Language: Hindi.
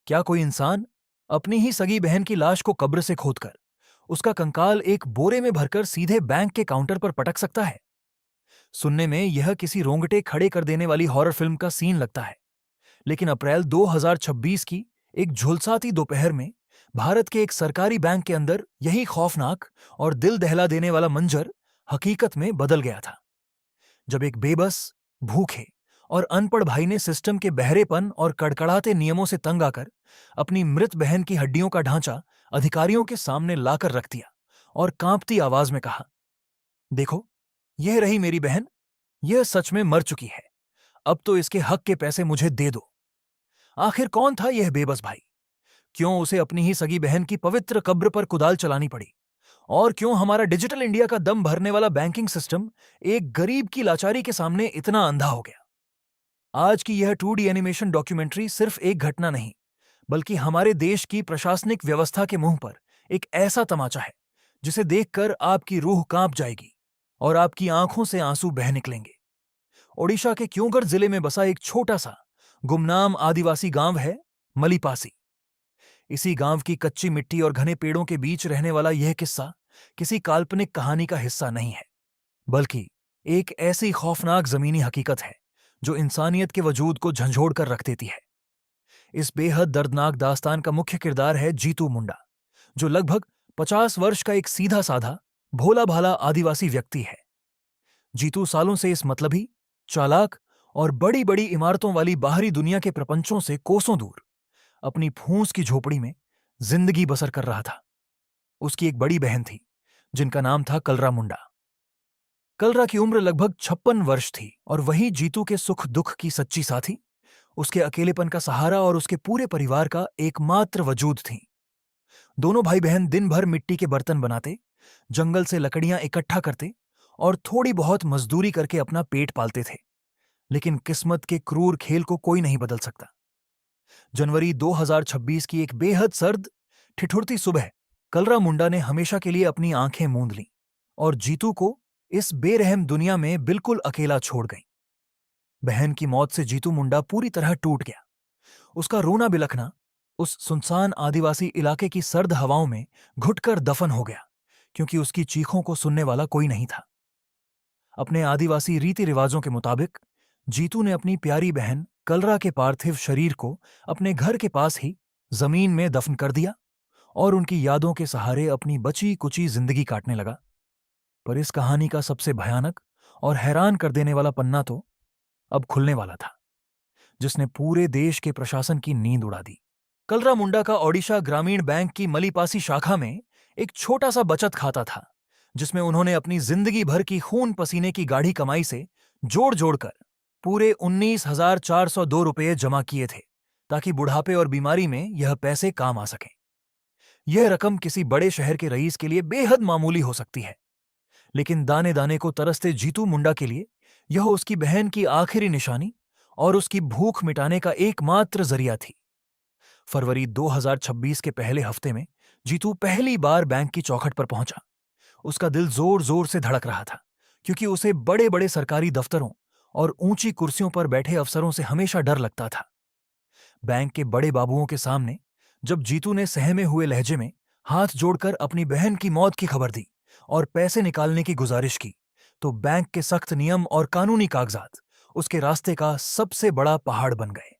क्या कोई इंसान अपनी ही सगी बहन की लाश को कब्र से खोदकर उसका कंकाल एक बोरे में भरकर सीधे बैंक के काउंटर पर पटक सकता है? सुनने में यह किसी रोंगटे खड़े कर देने वाली हॉरर फिल्म का सीन लगता है, लेकिन अप्रैल 2026 की एक झुलसाती दोपहर में भारत के एक सरकारी बैंक के अंदर यही खौफनाक और दिल दहला देने वाला मंजर हकीकत में बदल गया था। जब एक बेबस, भूखे और अनपढ़ भाई ने सिस्टम के बहरेपन और कड़कड़ाते नियमों से तंग आकर अपनी मृत बहन की हड्डियों का ढांचा अधिकारियों के सामने लाकर रख दिया और कांपती आवाज में कहा, देखो, यह रही मेरी बहन, यह सच में मर चुकी है। अब तो इसके हक के पैसे मुझे दे दो। आखिर कौन था यह बेबस भाई? क्यों उसे अपनी ही सगी बहन की पवित्र कब्र पर कुदाल चलानी पड़ी? और क्यों हमारा डिजिटल इंडिया का दम भरने वाला बैंकिंग सिस्टम एक गरीब की लाचारी के सामने इतना अंधा हो गया? आज की यह 2D एनिमेशन डॉक्यूमेंट्री सिर्फ एक घटना नहीं, बल्कि हमारे देश की प्रशासनिक व्यवस्था के मुंह पर एक ऐसा तमाचा है जिसे देखकर आपकी रूह कांप जाएगी और आपकी आंखों से आंसू बह निकलेंगे। ओडिशा के क्योंगढ़ जिले में बसा एक छोटा सा गुमनाम आदिवासी गांव है मलीपासी। इसी गांव की कच्ची मिट्टी और घने पेड़ों के बीच रहने वाला यह किस्सा किसी काल्पनिक कहानी का हिस्सा नहीं है, बल्कि एक ऐसी खौफनाक जमीनी हकीकत है जो इंसानियत के वजूद को झंझोड़ कर रख देती है। इस बेहद दर्दनाक दास्तान का मुख्य किरदार है जीतू मुंडा, जो लगभग 50 वर्ष का एक सीधा साधा, भोला भाला आदिवासी व्यक्ति है। जीतू सालों से इस मतलबी, चालाक और बड़ी बड़ी इमारतों वाली बाहरी दुनिया के प्रपंचों से कोसों दूर अपनी फूंस की झोपड़ी में जिंदगी बसर कर रहा था। उसकी एक बड़ी बहन थी जिनका नाम था कलरा मुंडा। कलरा की उम्र लगभग 56 वर्ष थी और वही जीतू के सुख दुख की सच्ची साथी, उसके अकेलेपन का सहारा और उसके पूरे परिवार का एकमात्र वजूद थी। दोनों भाई बहन दिन भर मिट्टी के बर्तन बनाते, जंगल से लकड़ियां इकट्ठा करते और थोड़ी बहुत मजदूरी करके अपना पेट पालते थे। लेकिन किस्मत के क्रूर खेल को कोई नहीं बदल सकता। जनवरी 2026 की एक बेहद सर्द, ठिठुरती सुबह कलरा मुंडा ने हमेशा के लिए अपनी आंखें मूंद लीं और जीतू को इस बेरहम दुनिया में बिल्कुल अकेला छोड़ गई। बहन की मौत से जीतू मुंडा पूरी तरह टूट गया। उसका रोना बिलखना उस सुनसान आदिवासी इलाके की सर्द हवाओं में घुटकर दफन हो गया, क्योंकि उसकी चीखों को सुनने वाला कोई नहीं था। अपने आदिवासी रीति रिवाजों के मुताबिक जीतू ने अपनी प्यारी बहन कलरा के पार्थिव शरीर को अपने घर के पास ही जमीन में दफन कर दिया और उनकी यादों के सहारे अपनी बची कुची जिंदगी काटने लगा। पर इस कहानी का सबसे भयानक और हैरान कर देने वाला पन्ना तो अब खुलने वाला था, जिसने पूरे देश के प्रशासन की नींद उड़ा दी। कलरा मुंडा का ओडिशा ग्रामीण बैंक की मलीपासी शाखा में एक छोटा सा बचत खाता था, जिसमें उन्होंने अपनी जिंदगी भर की खून पसीने की गाढ़ी कमाई से जोड़ जोड़कर पूरे 19,402 रुपये जमा किए थे, ताकि बुढ़ापे और बीमारी में यह पैसे काम आ सकें। यह रकम किसी बड़े शहर के रईस के लिए बेहद मामूली हो सकती है, लेकिन दाने दाने को तरसते जीतू मुंडा के लिए यह उसकी बहन की आखिरी निशानी और उसकी भूख मिटाने का एकमात्र जरिया थी। फरवरी 2026 के पहले हफ्ते में जीतू पहली बार बैंक की चौखट पर पहुंचा। उसका दिल जोर जोर से धड़क रहा था, क्योंकि उसे बड़े बड़े सरकारी दफ्तरों और ऊंची कुर्सियों पर बैठे अफसरों से हमेशा डर लगता था। बैंक के बड़े बाबुओं के सामने जब जीतू ने सहमे हुए लहजे में हाथ जोड़कर अपनी बहन की मौत की खबर दी और पैसे निकालने की गुजारिश की, तो बैंक के सख्त नियम और कानूनी कागजात उसके रास्ते का सबसे बड़ा पहाड़ बन गए।